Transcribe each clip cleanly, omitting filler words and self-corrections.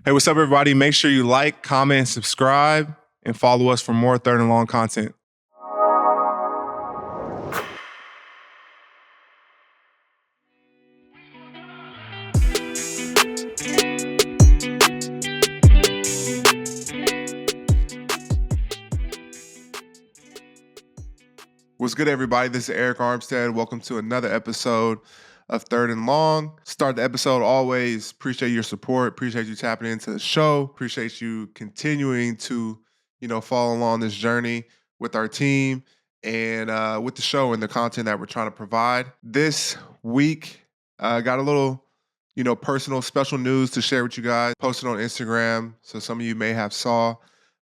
Hey, what's up, everybody? Make sure you like, comment, and subscribe, and follow us for more third and long content. What's good, everybody? This is Arik Armstead. Welcome to another episode of Third and Long. Start the episode always. Appreciate your support. Appreciate you tapping into the show. Appreciate you continuing to, follow along this journey with our team and with the show and the content that we're trying to provide. This week, got a little, personal special news to share with you guys. Posted on Instagram, so some of you may have saw,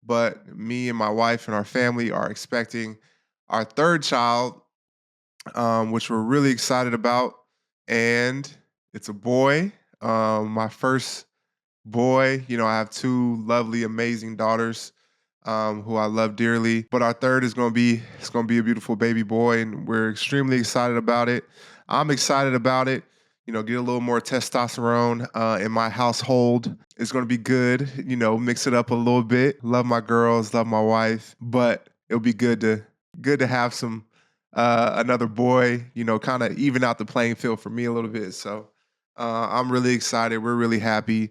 but me and my wife and our family are expecting our third child, which we're really excited about. And it's a boy, my first boy. I have two lovely, amazing daughters who I love dearly. But our third is going to be a beautiful baby boy, and we're extremely excited about it. I'm excited about it. Get a little more testosterone in my household. It's going to be good. Mix it up a little bit. Love my girls, love my wife, but it'll be good to have some another boy, kind of even out the playing field for me a little bit. So I'm really excited. We're really happy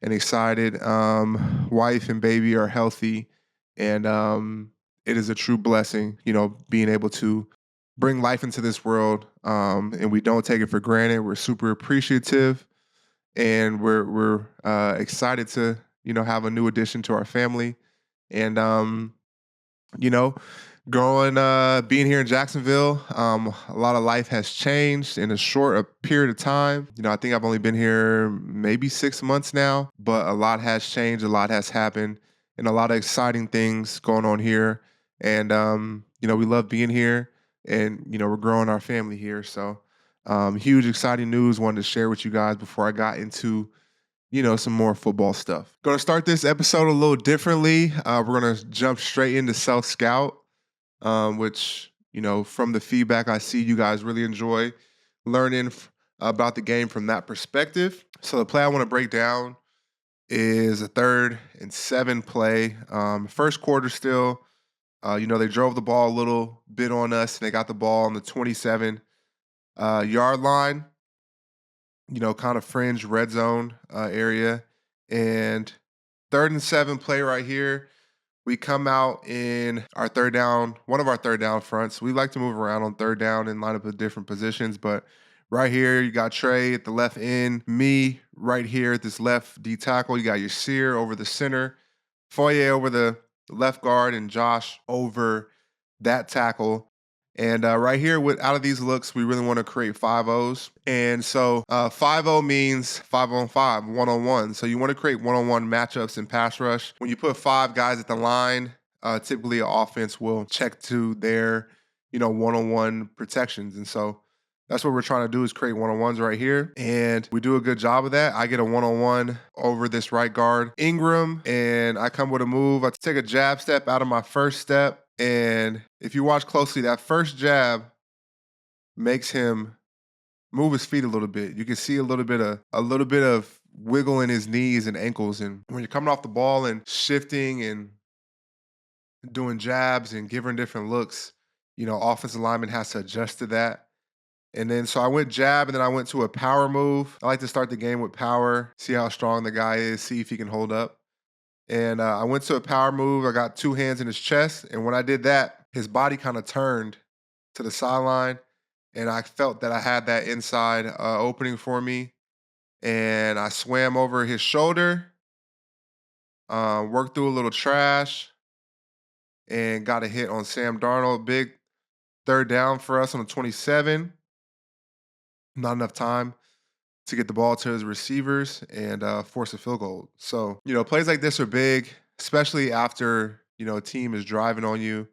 and excited. Wife and baby are healthy, and it is a true blessing, being able to bring life into this world, and we don't take it for granted. We're super appreciative, and we're excited to have a new addition to our family, and being here in Jacksonville, a lot of life has changed in a short period of time. I think I've only been here maybe 6 months now, but a lot has changed, a lot has happened, and a lot of exciting things going on here. And, we love being here, and, we're growing our family here. So huge, exciting news wanted to share with you guys before I got into some more football stuff. Going to start this episode a little differently. We're going to jump straight into self-scout. Which, from the feedback I see, you guys really enjoy learning about the game from that perspective. So the play I want to break down is a 3rd and 7 play. First quarter still, they drove the ball a little bit on us, and they got the ball on the 27 yard line, kind of fringe red zone area. And 3rd and 7 play right here. We come out in our third down, one of our third down fronts. We like to move around on third down and line up at different positions, but right here, you got Trey at the left end, me right here at this left D tackle. You got your Sear over the center, Foye over the left guard, and Josh over that tackle. And right here, out of these looks, we really want to create 5-0s. And so 5-0 means 5-on-5, 1-on-1. So you want to create 1-on-1 matchups in pass rush. When you put 5 guys at the line, typically an offense will check to their, 1-on-1 protections. And so that's what we're trying to do, is create 1-on-1s right here. And we do a good job of that. I get a 1-on-1 over this right guard, Ingram, and I come with a move. I take a jab step out of my first step. And if you watch closely, that first jab makes him move his feet a little bit. You can see a little bit of wiggle in his knees and ankles. And when you're coming off the ball and shifting and doing jabs and giving different looks, offensive lineman has to adjust to that. And then so I went jab, and then I went to a power move. I like to start the game with power, see how strong the guy is, see if he can hold up. And I went to a power move. I got 2 hands in his chest. And when I did that, his body kind of turned to the sideline. And I felt that I had that inside opening for me. And I swam over his shoulder, worked through a little trash, and got a hit on Sam Darnold. Big third down for us on the 27. Not enough time to get the ball to his receivers and force a field goal. So, plays like this are big, especially after, a team is driving on you.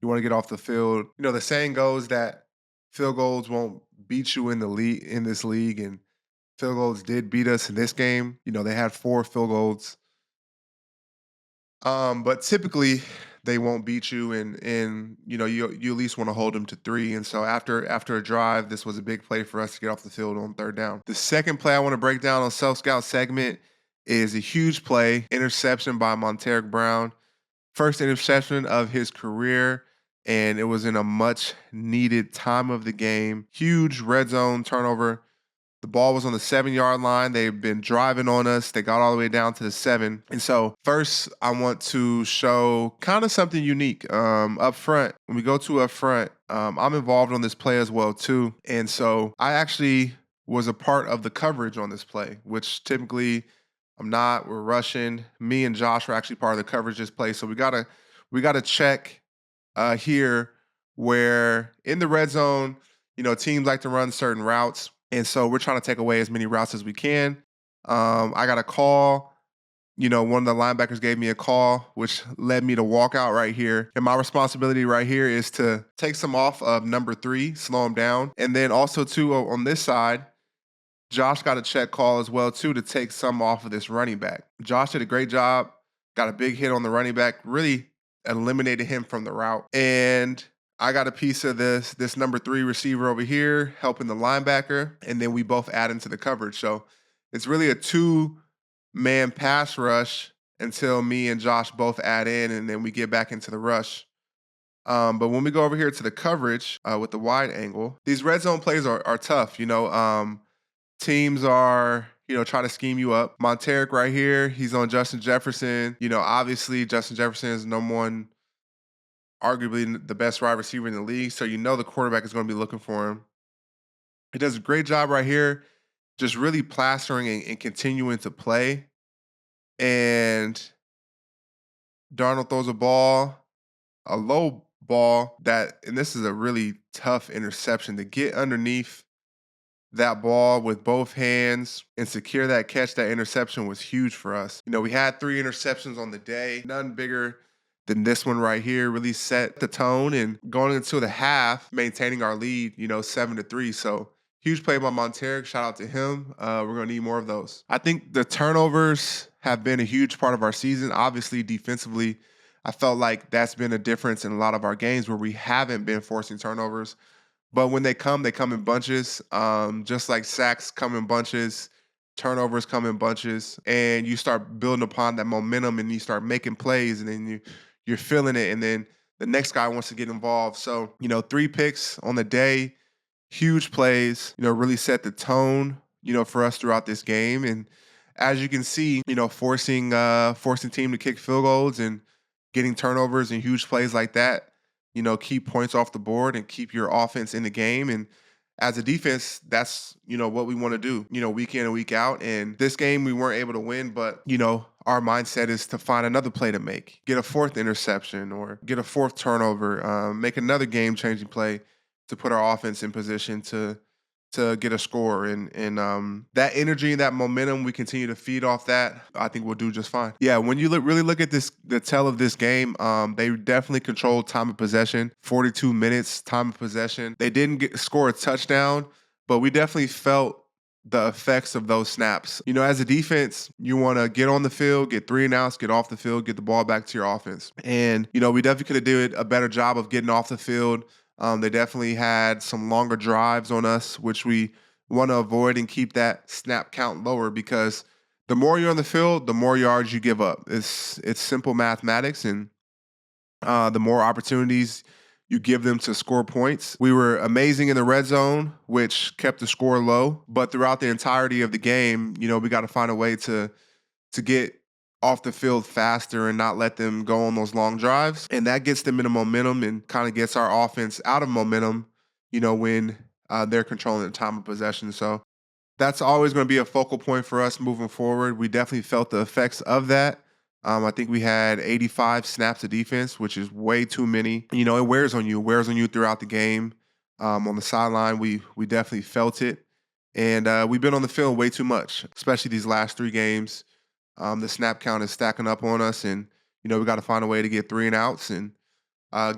You want to get off the field. The saying goes that field goals won't beat you in this league, and field goals did beat us in this game. They had 4 field goals. But typically they won't beat you, and you at least want to hold them to 3. And so after a drive, this was a big play for us to get off the field on third down. The second play I want to break down on self-scout segment is a huge play, interception by Monteric Brown. First interception of his career, and it was in a much needed time of the game. Huge red zone turnover. The ball was on the 7-yard line. They've been driving on us. They got all the way down to the 7. And so, first, I want to show kind of something unique up front. When we go to up front, I'm involved on this play as well, too. And so, I actually was a part of the coverage on this play, which typically I'm not. We're rushing. Me and Josh were actually part of the coverage this play. So, we gotta check here where in the red zone, teams like to run certain routes. And so we're trying to take away as many routes as we can. I got a call. One of the linebackers gave me a call, which led me to walk out right here. And my responsibility right here is to take some off of number 3, slow him down. And then also, too, on this side, Josh got a check call as well, too, to take some off of this running back. Josh did a great job, got a big hit on the running back, really eliminated him from the route. And I got a piece of this number 3 receiver over here helping the linebacker, and then we both add into the coverage. So it's really a 2-man pass rush until me and Josh both add in, and then we get back into the rush. But when we go over here to the coverage with the wide angle, these red zone plays are tough. Teams are, trying to scheme you up. Monteric right here, he's on Justin Jefferson. Obviously Justin Jefferson is number one, arguably the best wide receiver in the league. So the quarterback is going to be looking for him. He does a great job right here, just really plastering and continuing to play. And Darnold throws a low ball and this is a really tough interception to get underneath that ball with both hands and secure that catch. That interception was huge for us. We had 3 interceptions on the day, none bigger than this one right here. Really set the tone and going into the half, maintaining our lead, 7-3. So huge play by Monteric. Shout out to him. We're going to need more of those. I think the turnovers have been a huge part of our season. Obviously, defensively, I felt like that's been a difference in a lot of our games where we haven't been forcing turnovers. But when they come in bunches. Just like sacks come in bunches, turnovers come in bunches, and you start building upon that momentum and you start making plays, and then you're feeling it, and then the next guy wants to get involved. So, 3 picks on the day, huge plays, really set the tone, for us throughout this game. And as you can see, forcing team to kick field goals and getting turnovers and huge plays like that, keep points off the board and keep your offense in the game. And as a defense, that's, what we want to do, week in and week out. And this game we weren't able to win, but, our mindset is to find another play to make, get a 4th interception or get a 4th turnover, make another game-changing play to put our offense in position to get a score. And that energy and that momentum, we continue to feed off that. I think we'll do just fine. Yeah, when you really look at the tell of this game, they definitely controlled time of possession, 42 minutes time of possession. They didn't score a touchdown, but we definitely felt the effects of those snaps. As a defense, you want to get on the field, get 3 and outs, get off the field, get the ball back to your offense. And, we definitely could have did a better job of getting off the field. They definitely had some longer drives on us, which we want to avoid and keep that snap count lower, because the more you're on the field, the more yards you give up. It's simple mathematics, and the more opportunities you give them to score points. We were amazing in the red zone, which kept the score low. But throughout the entirety of the game, we got to find a way to get off the field faster and not let them go on those long drives. And that gets them into momentum and kind of gets our offense out of momentum, when they're controlling the time of possession. So that's always going to be a focal point for us moving forward. We definitely felt the effects of that. I think we had 85 snaps of defense, which is way too many. It wears on you. It wears on you throughout the game. On the sideline, we definitely felt it. And we've been on the field way too much, especially these last 3 games. The snap count is stacking up on us, and, we got to find a way to get 3 and outs and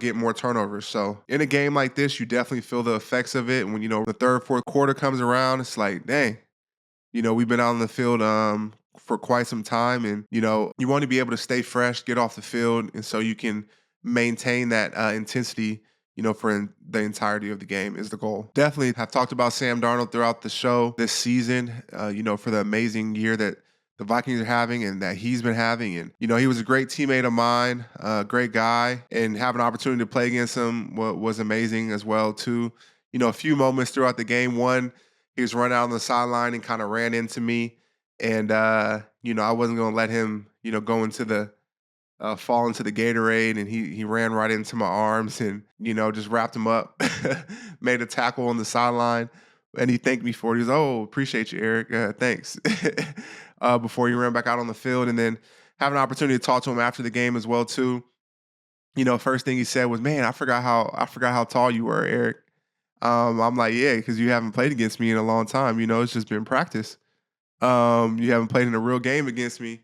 get more turnovers. So in a game like this, you definitely feel the effects of it. And when, the 3rd, 4th quarter comes around, it's like, dang, we've been out on the field for quite some time, and, you want to be able to stay fresh, get off the field, and so you can maintain that intensity, for the entirety of the game is the goal. Definitely have talked about Sam Darnold throughout the show this season, for the amazing year that the Vikings are having and that he's been having. And, he was a great teammate of mine, a great guy, and having an opportunity to play against him was amazing as well, too. A few moments throughout the game. One, he was running out on the sideline and kind of ran into me. And, I wasn't going to let him, go into the fall into the Gatorade, and he ran right into my arms and just wrapped him up, made a tackle on the sideline, and he thanked me for it. He was, "Oh, appreciate you, Arik. Thanks." Before he ran back out on the field, and then have an opportunity to talk to him after the game as well too. First thing he said was, "Man, I forgot how tall you were, Arik." I'm like, "Yeah, because you haven't played against me in a long time. It's just been practice. You haven't played in a real game against me."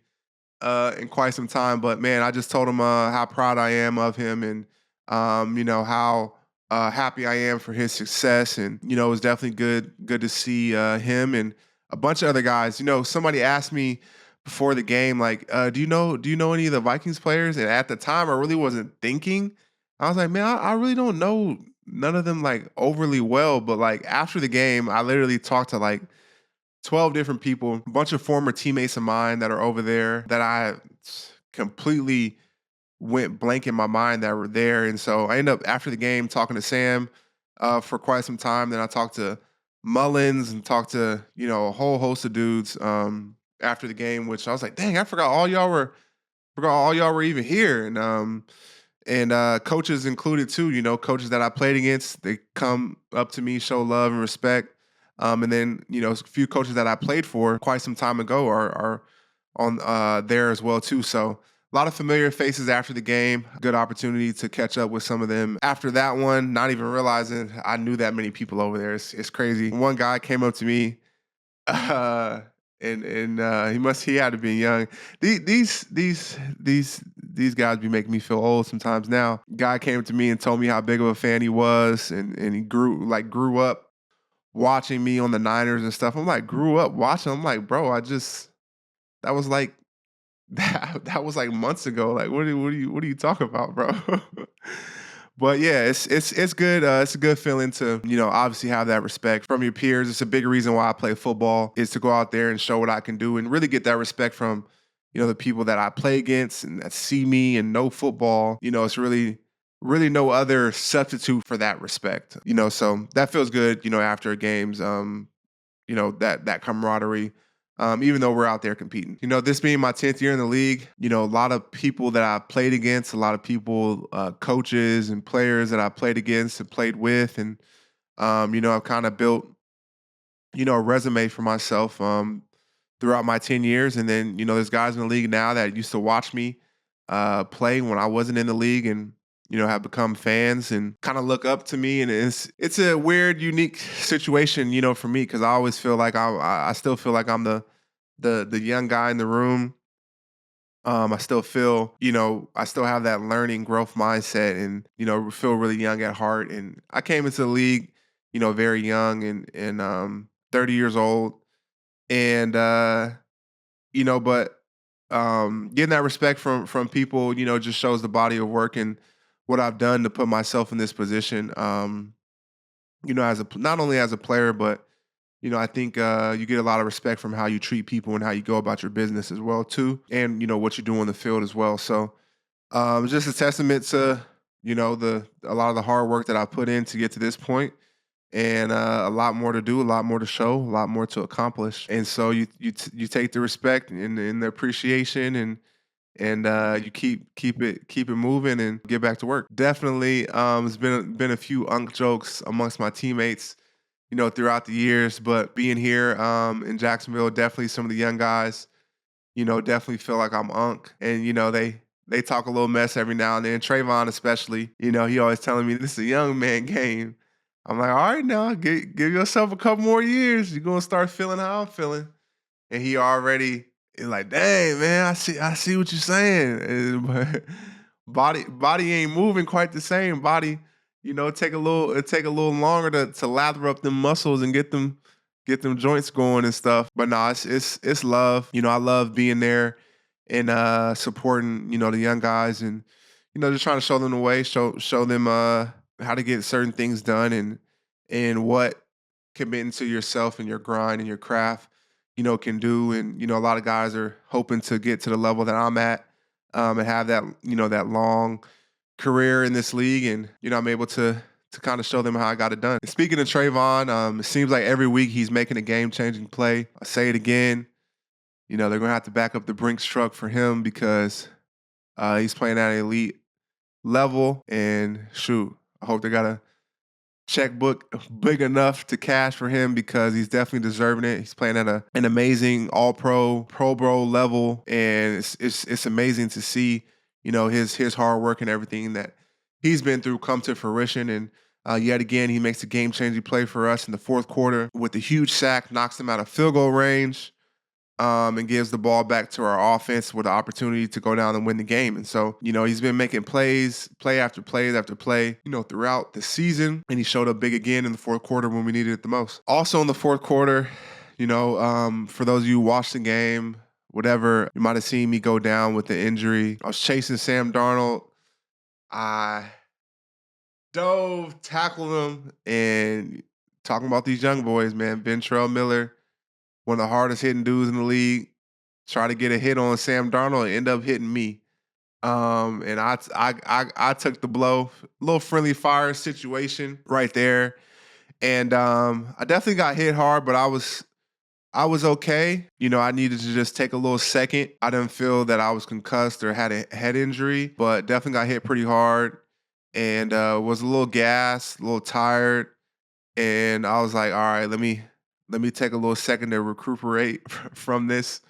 In quite some time. But man, I just told him how proud I am of him, and how happy I am for his success. And it was definitely good to see him and a bunch of other guys. Somebody asked me before the game, like, do you know any of the Vikings players? And at the time, I really wasn't thinking. I was like, man, I really don't know none of them like overly well. But like after the game, I literally talked to like 12 different people, a bunch of former teammates of mine that are over there that I completely went blank in my mind that were there. And so I ended up after the game talking to Sam for quite some time. Then I talked to Mullins and talked to, a whole host of dudes after the game, which I was like, dang, I forgot all y'all were even here. And coaches included too, coaches that I played against, they come up to me, show love and respect. And then, a few coaches that I played for quite some time ago are on there as well too. So a lot of familiar faces after the game. Good opportunity to catch up with some of them after that one. Not even realizing I knew that many people over there. It's crazy. One guy came up to me, uh, and he had to be young. These guys be making me feel old sometimes. Now, guy came to me and told me how big of a fan he was, and he grew up watching me on the Niners and stuff. I'm like, grew up watching. I'm like, bro, that was like that was like months ago. Like, what are you talking about, bro? But yeah, it's good. It's a good feeling to obviously have that respect from your peers. It's a big reason why I play football is to go out there and show what I can do and really get that respect from the people that I play against and that see me and know football. It's really no other substitute for that respect. So that feels good. After games. That camaraderie. Even though we're out there competing. This being my 10th year in the league, a lot of people that I played against, a lot of people, coaches and players that I played against and played with. And, I've kind of built, a resume for myself throughout my 10 years. And then, there's guys in the league now that used to watch me play when I wasn't in the league and, have become fans and kind of look up to me. And it's a weird, unique situation, for me, because I always feel like I still feel like I'm the young guy in the room. I still feel, I still have that learning growth mindset and, feel really young at heart. And I came into the league, very young and 30 years old. And but getting that respect from people, just shows the body of work and what I've done to put myself in this position. As not only as a player, but I think you get a lot of respect from how you treat people and how you go about your business as well too, and what you do on the field as well. So it's just a testament to the a lot of the hard work that I put in to get to this point, and a lot more to do, a lot more to show, a lot more to accomplish. And so you take the respect and the appreciation and you keep it moving and get back to work. Definitely, there's been a few unk jokes amongst my teammates, throughout the years. But being here in Jacksonville, definitely some of the young guys, definitely feel like I'm unk, and they talk a little mess every now and then. Trayvon especially, he always telling me this is a young man game. I'm like, all right, now give yourself a couple more years. You're gonna start feeling how I'm feeling. And he already is like, dang, man, I see what you're saying. But body ain't moving quite the same. Body, it take a little longer to lather up them muscles and get them joints going and stuff. But no, it's love. I love being there and supporting, the young guys and, just trying to show them the way, show them how to get certain things done and what committing to yourself and your grind and your craft can do. And, a lot of guys are hoping to get to the level that I'm at, and have that, that long career in this league. And, I'm able to kind of show them how I got it done. And speaking of Trayvon, it seems like every week he's making a game-changing play. I say it again, they're going to have to back up the Brinks truck for him because he's playing at an elite level. And shoot, I hope they got a checkbook big enough to cash for him because he's definitely deserving it. He's playing at an amazing Pro Bowl level, and it's amazing to see his hard work and everything that he's been through come to fruition. And yet again, he makes a game changing play for us in the fourth quarter with a huge sack, knocks them out of field goal range. And gives the ball back to our offense with the opportunity to go down and win the game. And so, he's been making plays, play after play after play, throughout the season. And he showed up big again in the fourth quarter when we needed it the most. Also in the fourth quarter, for those of you who watched the game, whatever, you might have seen me go down with the injury. I was chasing Sam Darnold. I dove, tackled him, and talking about these young boys, man, Ventrell Miller, one of the hardest hitting dudes in the league, try to get a hit on Sam Darnold and end up hitting me. And I took the blow, a little friendly fire situation right there. And I definitely got hit hard, but I was okay. I needed to just take a little second. I didn't feel that I was concussed or had a head injury, but definitely got hit pretty hard and was a little gassed, a little tired. And I was like, all right, let me take a little second to recuperate from this.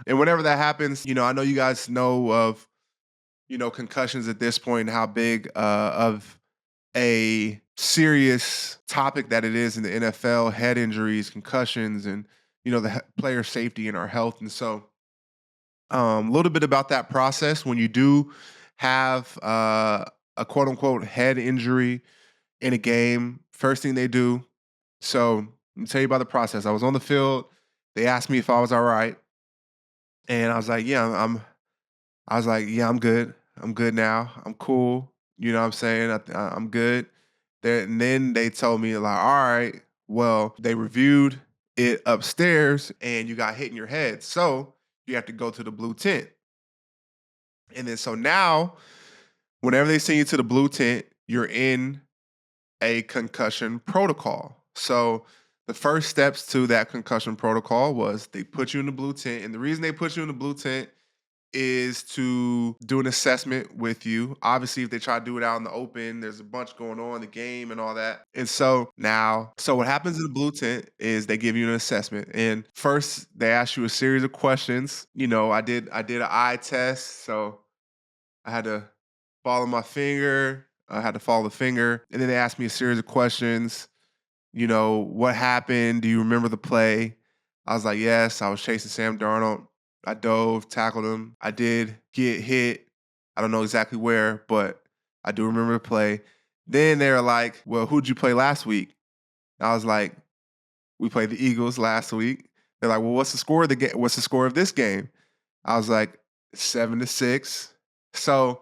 And whenever that happens, I know you guys know of, concussions at this point and how big of a serious topic that it is in the NFL, head injuries, concussions, and, the player safety and our health. And so a little bit about that process when you do have a quote unquote head injury in a game. First thing they do, so let me tell you about the process. I was on the field. They asked me if I was all right. And I was like, yeah, I was like, yeah, I'm good. I'm good now. I'm cool. You know what I'm saying? I'm good. And then they told me like, all right, well, they reviewed it upstairs and you got hit in your head. So you have to go to the blue tent. And then so now, whenever they send you to the blue tent, you're in a concussion protocol. So the first steps to that concussion protocol was they put you in the blue tent. And the reason they put you in the blue tent is to do an assessment with you. Obviously, if they try to do it out in the open, there's a bunch going on in the game and all that. And so what happens in the blue tent is they give you an assessment. And first, they ask you a series of questions. I did an eye test, so I had to follow my finger. I had to follow the finger. And then they asked me a series of questions. What happened? Do you remember the play? I was like, yes, I was chasing Sam Darnold. I dove, tackled him. I did get hit. I don't know exactly where, but I do remember the play. Then they were like, well, who'd you play last week? I was like, we played the Eagles last week. They're like, well, what's the score of the game? What's the score of this game? I was like, 7-6. So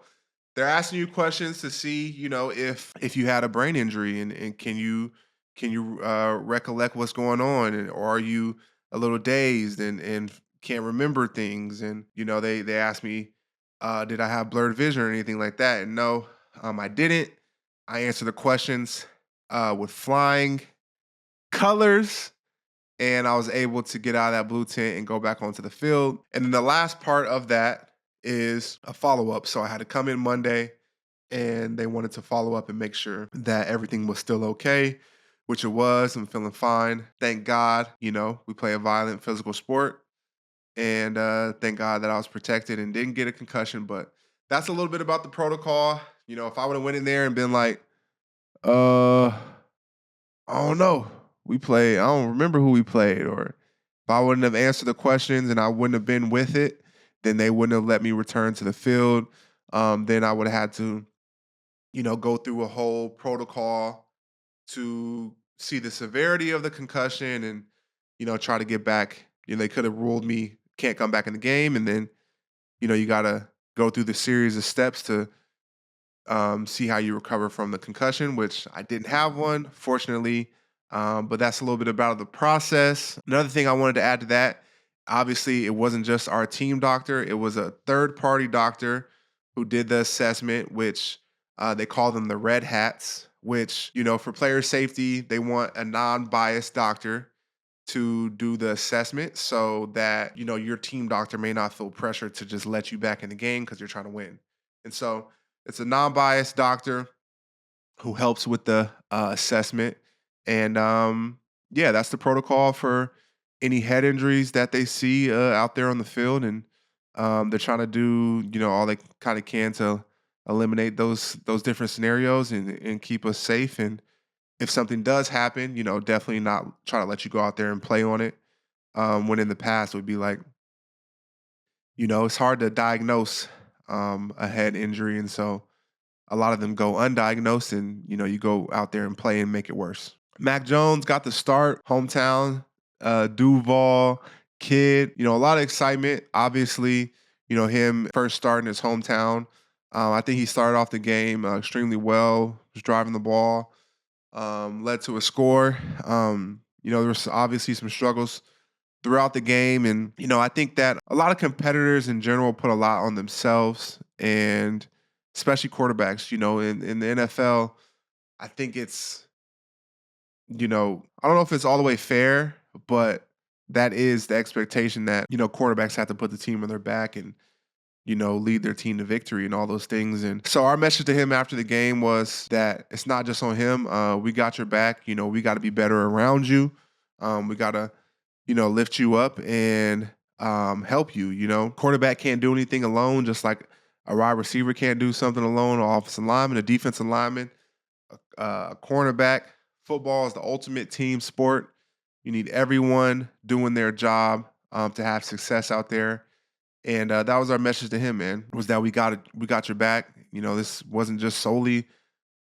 they're asking you questions to see, if you had a brain injury and can you recollect what's going on, or are you a little dazed and can't remember things? And they asked me, did I have blurred vision or anything like that? And no, I didn't. I answered the questions with flying colors, and I was able to get out of that blue tent and go back onto the field. And then the last part of that is a follow-up. So I had to come in Monday, and they wanted to follow up and make sure that everything was still okay, which it was. I'm feeling fine. Thank God, we play a violent physical sport. And thank God that I was protected and didn't get a concussion. But that's a little bit about the protocol. If I would have went in there and been like, I don't know. I don't remember who we played. Or if I wouldn't have answered the questions and I wouldn't have been with it, then they wouldn't have let me return to the field. Then I would have had to, go through a whole protocol to see the severity of the concussion and, try to get back. They could have ruled me can't come back in the game. And then, you got to go through the series of steps to see how you recover from the concussion, which I didn't have one, fortunately. But that's a little bit about the process. Another thing I wanted to add to that Obviously, it wasn't just our team doctor, it was a third party doctor who did the assessment, which they call them the red hats, which, for player safety, they want a non biased doctor to do the assessment so that, your team doctor may not feel pressure to just let you back in the game because you're trying to win. And so it's a non biased doctor who helps with the assessment. And yeah, that's the protocol for any head injuries that they see out there on the field. And they're trying to do, all they kind of can to eliminate those different scenarios and keep us safe. And if something does happen, definitely not try to let you go out there and play on it. When in the past it would be like, it's hard to diagnose a head injury, and so a lot of them go undiagnosed, and you go out there and play and make it worse. Mac Jones got the start, hometown, Duval kid. A lot of excitement. Obviously, him first starting his hometown. I think he started off the game extremely well. Was driving the ball, led to a score. There was obviously some struggles throughout the game. And, I think that a lot of competitors in general put a lot on themselves, and especially quarterbacks, in the NFL, I think it's, I don't know if it's all the way fair, but that is the expectation that, quarterbacks have to put the team on their back and, lead their team to victory and all those things. And so our message to him after the game was that it's not just on him. We got your back. We got to be better around you. We got to, lift you up and help you. Quarterback can't do anything alone, just like a wide receiver can't do something alone, an offensive lineman, a defensive lineman, a cornerback. Football is the ultimate team sport. You need everyone doing their job to have success out there. And that was our message to him, man, was that we got your back. This wasn't just solely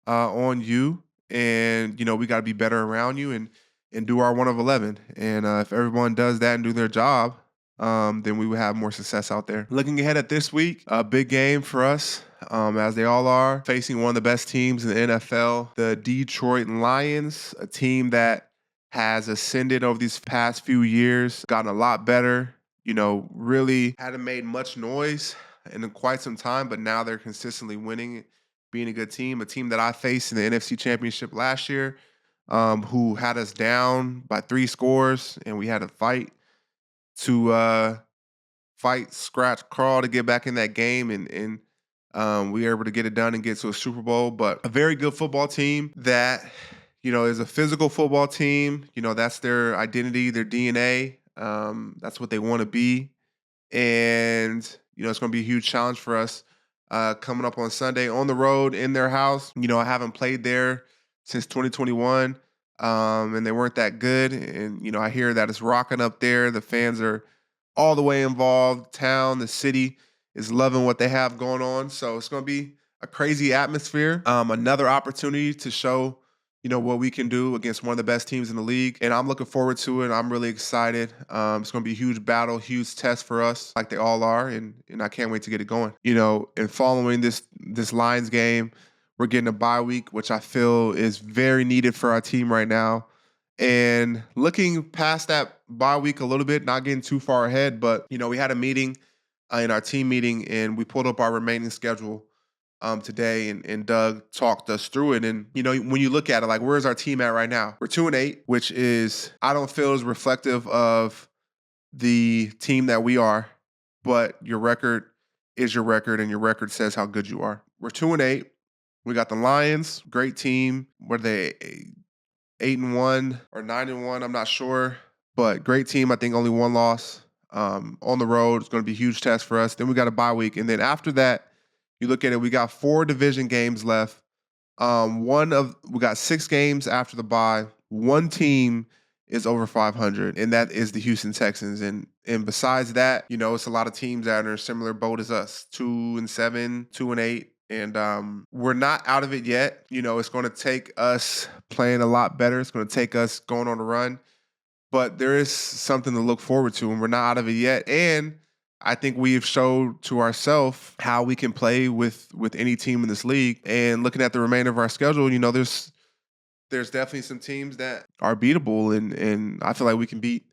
on you, and we got to be better around you and do our 1 of 11. And if everyone does that and do their job, then we would have more success out there. Looking ahead at this week, a big game for us, as they all are, facing one of the best teams in the NFL, the Detroit Lions, a team that has ascended over these past few years, gotten a lot better. Really hadn't made much noise in quite some time, but now they're consistently winning, being a good team, a team that I faced in the NFC Championship last year, who had us down by 3 scores, and we had to fight, scratch, crawl to get back in that game, and we were able to get it done and get to a Super Bowl. But a very good football team that, is a physical football team. That's their identity, their DNA. That's what they want to be. And, it's going to be a huge challenge for us coming up on Sunday on the road in their house. I haven't played there since 2021, and they weren't that good. And, I hear that it's rocking up there. The fans are all the way involved. Town, the city is loving what they have going on. So it's going to be a crazy atmosphere. Another opportunity to show, what we can do against one of the best teams in the league. And I'm looking forward to it. I'm really excited. It's going to be a huge battle, huge test for us, like they all are. And I can't wait to get it going. And following this Lions game, we're getting a bye week, which I feel is very needed for our team right now. And looking past that bye week a little bit, not getting too far ahead, but, we had a meeting in our team meeting, and we pulled up our remaining schedule today, and Doug talked us through it. And, when you look at it, like, where's our team at right now? We're 2-8, which is, I don't feel is reflective of the team that we are, but your record is your record, and your record says how good you are. We're 2-8. We got the Lions, great team. What are they, 8-1 or 9-1? I'm not sure, but great team. I think only one loss on the road. It's going to be a huge test for us. Then we got a bye week, and then after that, you look at it, we got 4 division games left. We got 6 games after the bye. One team is over 500, and that is the Houston Texans. And besides that, it's a lot of teams that are in a similar boat as us, 2-7, 2-8. And we're not out of it yet. It's going to take us playing a lot better. It's going to take us going on a run. But there is something to look forward to, and we're not out of it yet. And I think we've showed to ourselves how we can play with any team in this league. And looking at the remainder of our schedule, there's definitely some teams that are beatable, and I feel like we can beat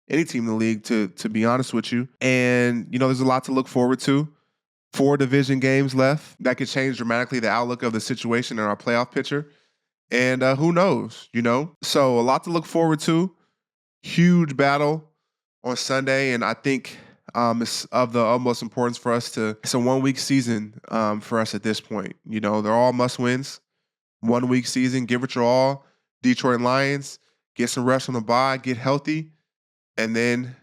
any team in the league, to be honest with you. And, there's a lot to look forward to. 4 division games left. That could change dramatically the outlook of the situation in our playoff picture. And who knows, So a lot to look forward to. Huge battle on Sunday. And I think it's of the utmost importance for us it's a 1-week season for us at this point. They're all must wins. 1-week season, give it your all. Detroit Lions, get some rest on the bye, get healthy, and then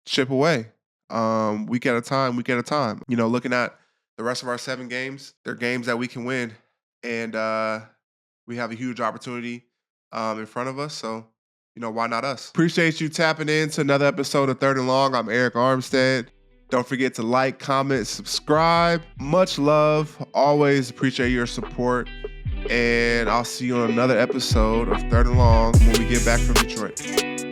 chip away. Week at a time. Looking at the rest of our 7 games, they're games that we can win. And we have a huge opportunity in front of us. So, why not us? Appreciate you tapping in to another episode of Third and Long. I'm Arik Armstead. Don't forget to like, comment, subscribe. Much love. Always appreciate your support. And I'll see you on another episode of Third and Long when we get back from Detroit.